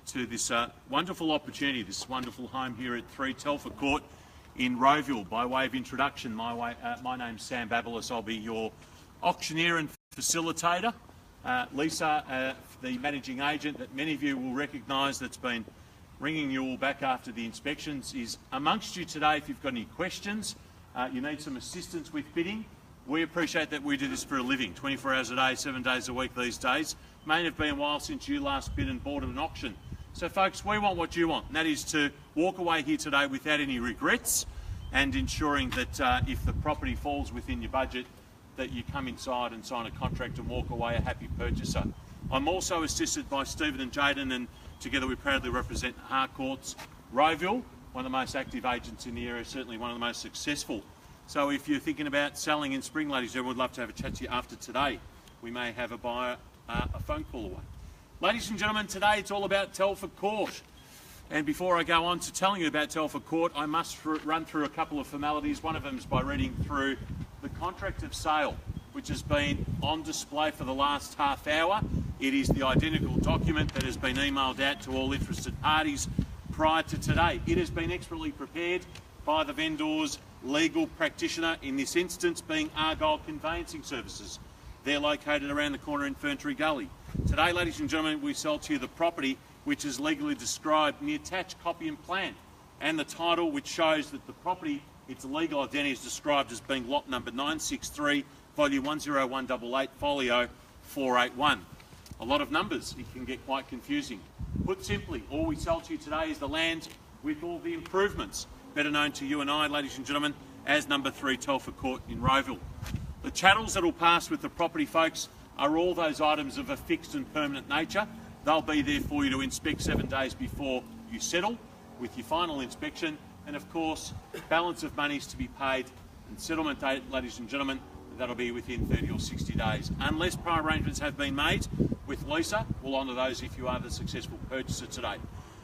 to this wonderful opportunity, this wonderful home here at 3 Telfer Court in Rowville. By way of introduction, my name's Sam Babelis. I'll be your auctioneer and facilitator. Lisa, the managing agent that many of you will recognise that's been ringing you all back after the inspections, is amongst you today. If you've got any questions, you need some assistance with bidding, we appreciate that we do this for a living, 24 hours a day, 7 days a week these days. May have been a while since you last bid and bought at an auction. So folks, we want what you want, and that is to walk away here today without any regrets and ensuring that if the property falls within your budget, that you come inside and sign a contract and walk away a happy purchaser. I'm also assisted by Stephen and Jayden, and together we proudly represent Harcourts Rowville, one of the most active agents in the area, certainly one of the most successful. So if you're thinking about selling in spring, ladies and gentlemen, we'd love to have a chat to you after today. We may have a buyer a phone call away. Ladies and gentlemen, today it's all about Telfer Court. And before I go on to telling you about Telfer Court, I must run through a couple of formalities. One of them is by reading through the contract of sale, which has been on display for the last half hour. It is the identical document that has been emailed out to all interested parties prior to today. It has been expertly prepared by the vendor's legal practitioner, in this instance being Argyle Conveyancing Services. They're located around the corner in Ferntree Gully. Today, ladies and gentlemen, we sell to you the property which is legally described in the attached copy and plan, and the title which shows that the property, its legal identity, is described as being lot number 963, volume 10188, folio 481. A lot of numbers, it can get quite confusing. Put simply, all we sell to you today is the land with all the improvements, better known to you and I, ladies and gentlemen, as number 3 Telfer Court in Rowville. The chattels that will pass with the property, folks, are all those items of a fixed and permanent nature. They'll be there for you to inspect 7 days before you settle with your final inspection. And of course, balance of monies to be paid and settlement date, ladies and gentlemen, that'll be within 30 or 60 days. Unless prior arrangements have been made with Lisa, we'll honour those if you are the successful purchaser today.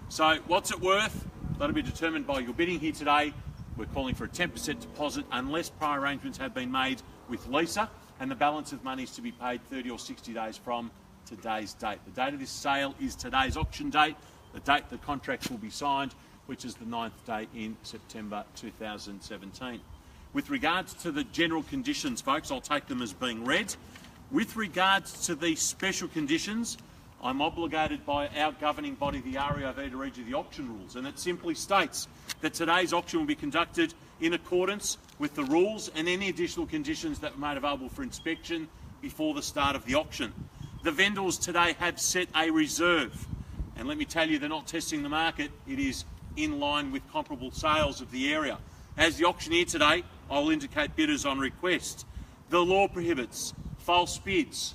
So what's it worth? That'll be determined by your bidding here today. We're calling for a 10% deposit unless prior arrangements have been made with Lisa, and the balance of money is to be paid 30 or 60 days from today's date. The date of this sale is today's auction date, the date the contracts will be signed, which is the 9th day in September 2017. With regards to the general conditions, folks, I'll take them as being read. With regards to the special conditions, I'm obligated by our governing body, the REIV, to read you the auction rules, and it simply states that today's auction will be conducted in accordance with the rules and any additional conditions that were made available for inspection before the start of the auction. The vendors today have set a reserve, and let me tell you, they're not testing the market. It is in line with comparable sales of the area. As the auctioneer today, I will indicate bidders on request. The law prohibits false bids.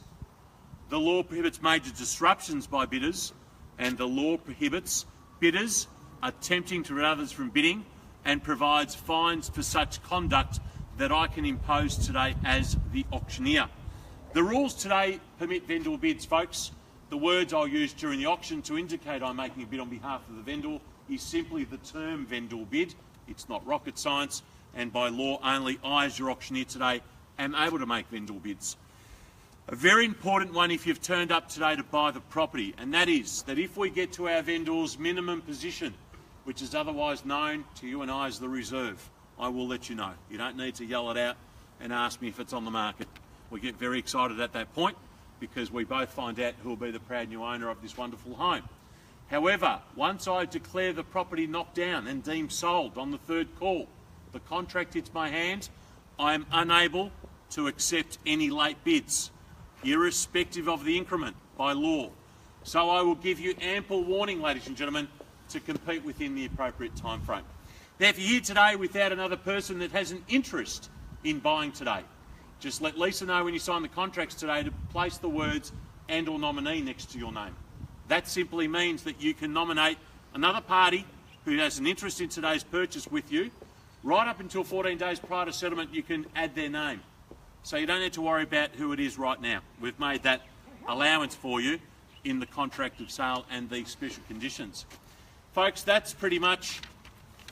The law prohibits major disruptions by bidders, and the law prohibits bidders attempting to prevent others from bidding, and provides fines for such conduct that I can impose today as the auctioneer. The rules today permit vendor bids, folks. The words I'll use during the auction to indicate I'm making a bid on behalf of the vendor is simply the term vendor bid. It's not rocket science, and by law only I, as your auctioneer today, am able to make vendor bids. A very important one if you've turned up today to buy the property, and that is that if we get to our vendor's minimum position, which is otherwise known to you and I as the reserve, I will let you know. You don't need to yell it out and ask me if it's on the market. We get very excited at that point because we both find out who will be the proud new owner of this wonderful home. However, once I declare the property knocked down and deemed sold on the 3rd call, the contract hits my hand, I am unable to accept any late bids, irrespective of the increment by law. So I will give you ample warning, ladies and gentlemen, to compete within the appropriate time frame. Now, if you're here today without another person that has an interest in buying today, just let Lisa know when you sign the contracts today to place the words "and/or nominee" next to your name. That simply means that you can nominate another party who has an interest in today's purchase with you. Right up until 14 days prior to settlement, you can add their name. So you don't need to worry about who it is right now. We've made that allowance for you in the contract of sale and the special conditions. Folks, that's pretty much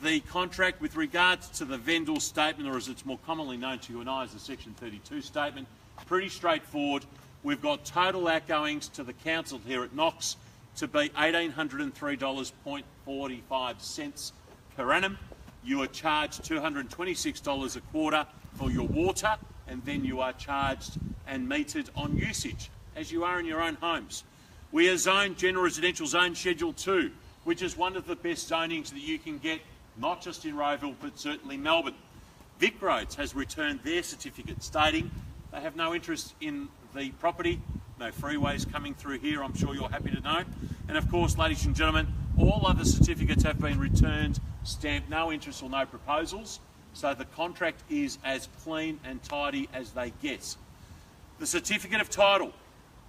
the contract. With regards to the vendor statement, or as it's more commonly known to you and I as the Section 32 statement, pretty straightforward. We've got total outgoings to the council here at Knox to be $1,803.45 per annum. You are charged $226 a quarter for your water, and then you are charged and metered on usage, as you are in your own homes. We are zoned General Residential Zone Schedule 2, which is one of the best zonings that you can get, not just in Rowville, but certainly Melbourne. Vic Roads has returned their certificate stating they have no interest in the property, no freeways coming through here, I'm sure you're happy to know. And of course, ladies and gentlemen, all other certificates have been returned, stamped no interest or no proposals, so the contract is as clean and tidy as they get. The certificate of title,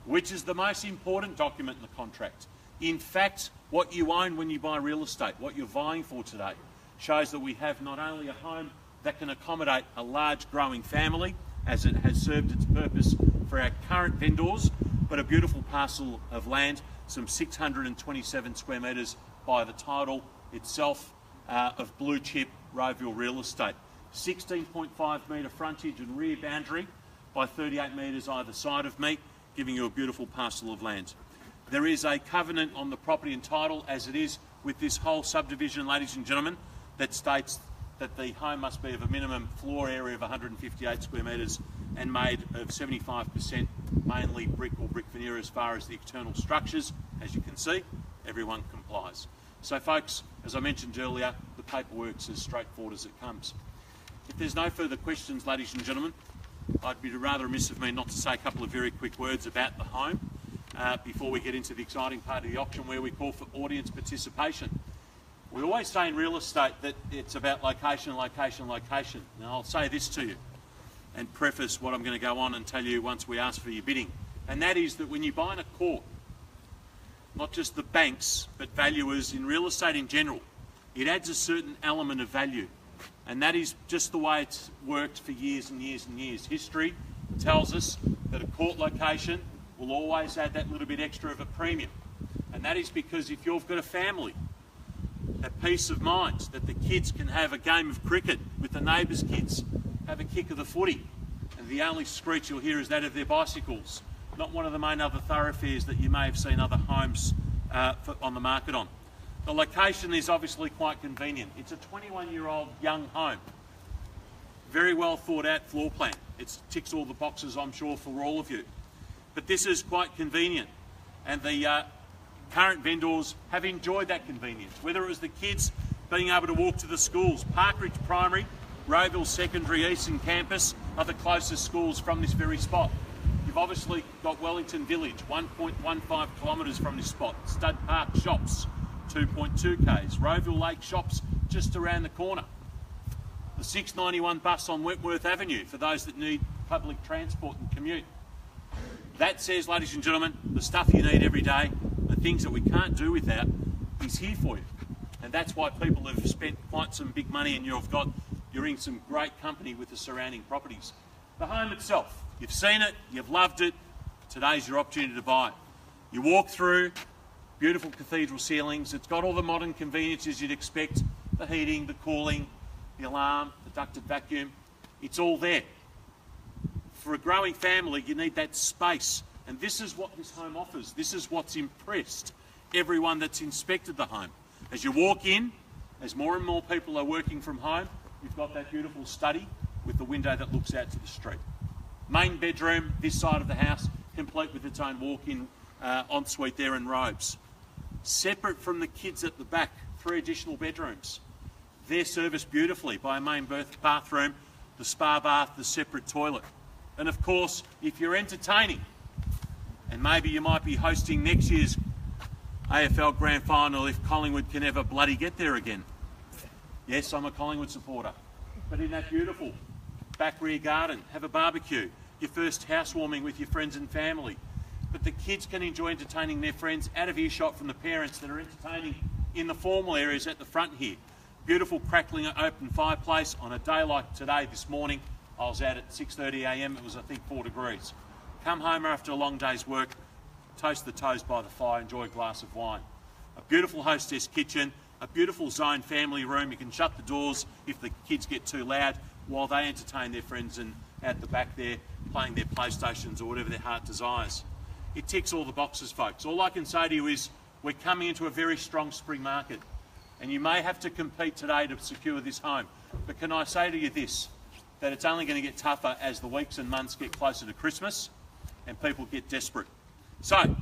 which is the most important document in the contract. In fact, what you own when you buy real estate, what you're vying for today, shows that we have not only a home that can accommodate a large growing family, as it has served its purpose for our current vendors, but a beautiful parcel of land, some 627 square metres by the title itself, of blue chip Rowville real estate. 16.5 metre frontage and rear boundary by 38 metres either side of me, giving you a beautiful parcel of land. There is a covenant on the property and title, as it is with this whole subdivision, ladies and gentlemen, that states that the home must be of a minimum floor area of 158 square metres and made of 75% mainly brick or brick veneer as far as the external structures. As you can see, everyone complies. So folks, as I mentioned earlier, the paperwork's as straightforward as it comes. If there's no further questions, ladies and gentlemen, I'd be rather remiss of me not to say a couple of very quick words about the home before we get into the exciting part of the auction, where we call for audience participation. We always say in real estate that it's about location, location, location. Now I'll say this to you and preface what I'm going to go on and tell you once we ask for your bidding. And that is that when you buy in a court, not just the banks, but valuers in real estate in general, it adds a certain element of value. And that is just the way it's worked for years and years and years. History tells us that a court location will always add that little bit extra of a premium. And that is because if you've got a family, that peace of mind that the kids can have a game of cricket with the neighbours' kids, have a kick of the footy, and the only screech you'll hear is that of their bicycles, not one of the main other thoroughfares that you may have seen other homes on the market on. The location is obviously quite convenient. It's a 21-year-old young home. Very well thought out floor plan. It ticks all the boxes, I'm sure, for all of you. But this is quite convenient, and the current vendors have enjoyed that convenience, whether it was the kids being able to walk to the schools. Parkridge Primary, Rowville Secondary, Eastern Campus are the closest schools from this very spot. You've obviously got Wellington Village, 1.15 kilometres from this spot. Stud Park Shops, 2.2 k's. Rowville Lake Shops just around the corner. The 691 bus on Wentworth Avenue for those that need public transport and commute. That says, ladies and gentlemen, the stuff you need every day, the things that we can't do without, is here for you. And that's why people have spent quite some big money, and you're in some great company with the surrounding properties. The home itself, you've seen it, you've loved it, today's your opportunity to buy it. You walk through, beautiful cathedral ceilings, it's got all the modern conveniences you'd expect, the heating, the cooling, the alarm, the ducted vacuum, it's all there. For a growing family, you need that space, and this is what this home offers. This is what's impressed everyone that's inspected the home. As you walk in, as more and more people are working from home, you've got that beautiful study with the window that looks out to the street. Main bedroom, this side of the house, complete with its own walk-in ensuite there and robes. Separate from the kids at the back, 3 additional bedrooms. They're serviced beautifully by a main bathroom, the spa bath, the separate toilet. And of course, if you're entertaining, and maybe you might be hosting next year's AFL Grand Final if Collingwood can ever bloody get there again. Yes, I'm a Collingwood supporter. But in that beautiful back rear garden, have a barbecue, your first housewarming with your friends and family. But the kids can enjoy entertaining their friends out of earshot from the parents that are entertaining in the formal areas at the front here. Beautiful crackling open fireplace on a day like today, this morning. I was out at 6:30 a.m, it was I think 4 degrees. Come home after a long day's work, toast the toast by the fire, enjoy a glass of wine. A beautiful hostess kitchen, a beautiful zone family room. You can shut the doors if the kids get too loud while they entertain their friends and out the back there playing their PlayStations or whatever their heart desires. It ticks all the boxes, folks. All I can say to you is We're coming into a very strong spring market, and you may have to compete today to secure this home. But can I say to you this, that it's only going to get tougher as the weeks and months get closer to Christmas and people get desperate. So,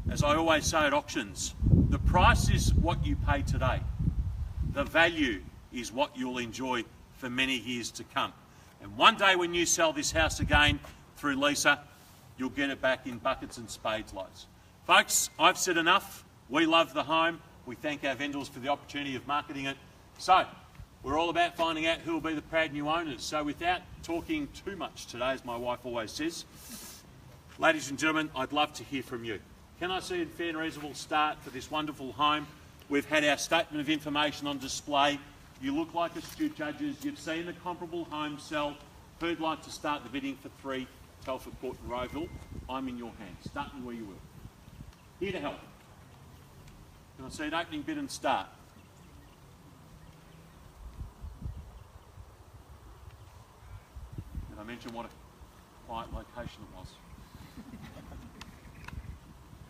as I always say at auctions, the price is what you pay today. The value is what you'll enjoy for many years to come. And one day when you sell this house again through Lisa, you'll get it back in buckets and spades loads. Folks, I've said enough. We love the home. We thank our vendors for the opportunity of marketing it. So, we're all about finding out who will be the proud new owners. So without talking too much today, as my wife always says, ladies and gentlemen, I'd love to hear from you. Can I see a fair and reasonable start for this wonderful home? We've had our statement of information on display. You look like astute judges. You've seen the comparable home sell. Who'd like to start the bidding for 3 Telfer Court in Rowville? I'm in your hands. Start me where you will. Here to help. Can I see an opening bid and start? Did I mention what a quiet location it was?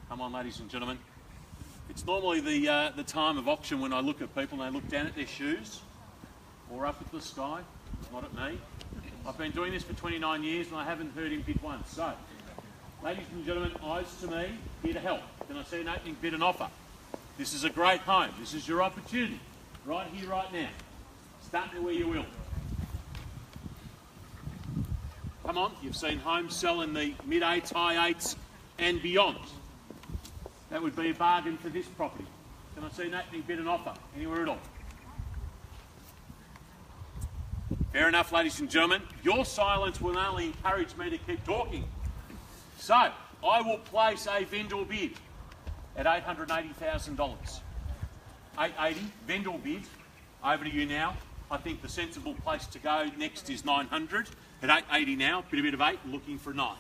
Come on, ladies and gentlemen. It's normally the time of auction when I look at people and they look down at their shoes or up at the sky, not at me. I've been doing this for 29 years and I haven't heard him bid once. So, ladies and gentlemen, eyes to me, here to help. Can I see an opening bid and offer? This is a great home. This is your opportunity, right here, right now. Start me where you will. Come on, you've seen homes sell in the mid-8s, high 8s and beyond. That would be a bargain for this property. Can I see an opening bid and offer anywhere at all? Fair enough, ladies and gentlemen. Your silence will only encourage me to keep talking. So, I will place a vendor bid at $880,000. $880, vendor bid. Over to you now. I think the sensible place to go next is $900. At $880 now, bit of 8, looking for 9.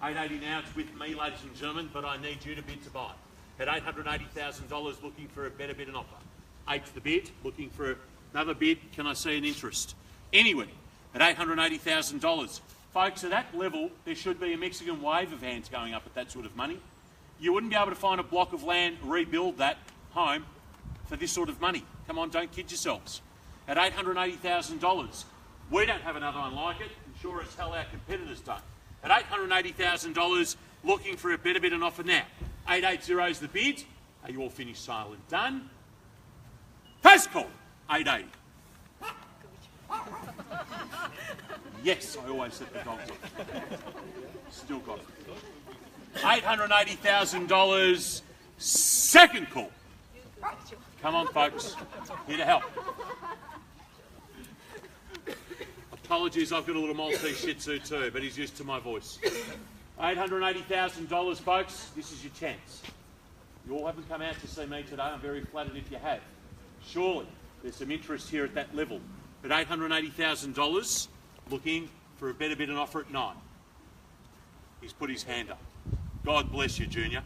$880 now, it's with me, ladies and gentlemen, but I need you to bid to buy. At $880,000, looking for a better bid and offer. 8's the bid, looking for another bid. Can I see an interest? Anywhere at $880,000. Folks, at that level, there should be a Mexican wave of hands going up at that sort of money. You wouldn't be able to find a block of land, rebuild that home for this sort of money. Come on, don't kid yourselves. At $880,000, we don't have another one like it, and sure as hell our competitors don't. At $880,000, looking for a better bid and offer now. 880 is the bid. Are you all finished, silent? Done. Pass call. 880. Yes, I always set the dogs off. Still got it. $880,000. Second call. Come on, folks. Here to help. Apologies, I've got a little Maltese Shih Tzu too, but he's used to my voice. $880,000, folks. This is your chance. You all haven't come out to see me today. I'm very flattered if you have. Surely there's some interest here at that level. But $880,000, looking for a better bid and offer at 9. He's put his hand up. God bless you, Junior.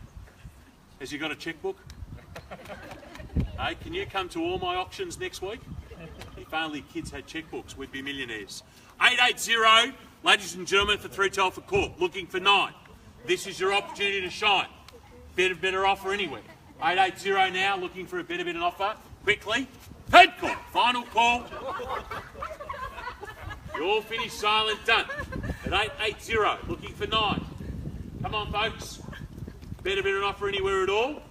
Has he got a checkbook? Hey, can you come to all my auctions next week? If only kids had checkbooks, we'd be millionaires. 880, ladies and gentlemen, for 3 Telfer Court, looking for 9. This is your opportunity to shine. Better offer anywhere. 880 now, looking for a better bid and offer. Quickly. Third call, final call. You're all finished, silent, done. At 880, looking for 9. Come on, folks. Better bid and offer anywhere at all.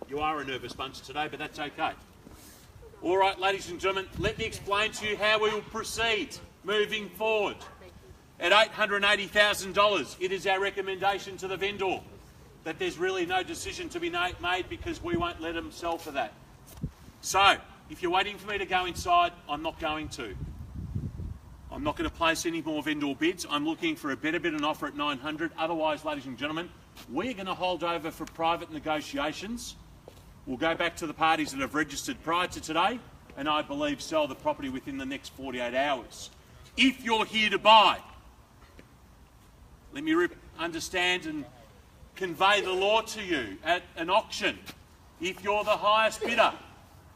You are a nervous bunch today, but that's okay. All right, ladies and gentlemen, let me explain to you how we will proceed moving forward. At $880,000, it is our recommendation to the vendor that there's really no decision to be made because we won't let them sell for that. So, if you're waiting for me to go inside, I'm not going to. I'm not going to place any more vendor bids. I'm looking for a better bid and offer at $900. Otherwise, ladies and gentlemen, we're going to hold over for private negotiations. We'll go back to the parties that have registered prior to today and I believe sell the property within the next 48 hours. If you're here to buy, let me understand and convey the law to you. At an auction, if you're the highest bidder,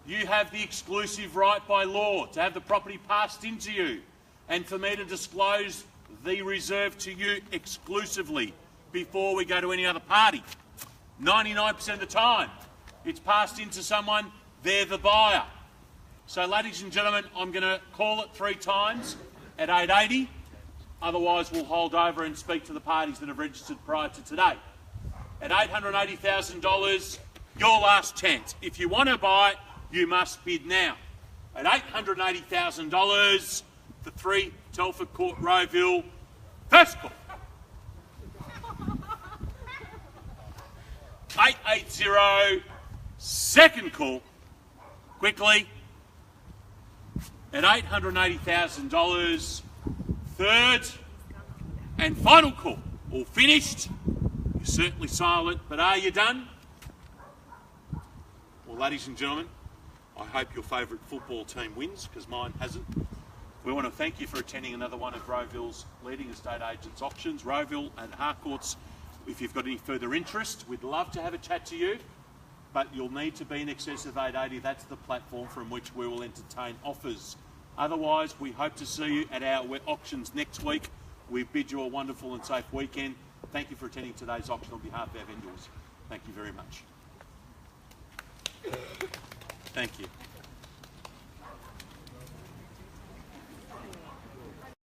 you have the exclusive right by law to have the property passed into you and for me to disclose the reserve to you exclusively before we go to any other party. 99% of the time, it's passed into someone, they're the buyer. So, ladies and gentlemen, I'm going to call it 3 times at 880. Otherwise, we'll hold over and speak to the parties that have registered prior to today. At $880,000, your last chance. If you want to buy it, you must bid now. At $880,000, the 3 Telfer Court, Rowville, first call. 880, second call. Quickly. At $880,000, third and final call. All finished. You're certainly silent, but are you done? Well, ladies and gentlemen, I hope your favourite football team wins, because mine hasn't. We want to thank you for attending another one of Rowville's leading estate agents auctions. Rowville and Harcourt's, if you've got any further interest, we'd love to have a chat to you, but you'll need to be in excess of 880. That's the platform from which we will entertain offers. Otherwise, we hope to see you at our auctions next week. We bid you a wonderful and safe weekend. Thank you for attending today's auction on behalf of our vendors. Thank you very much. Thank you.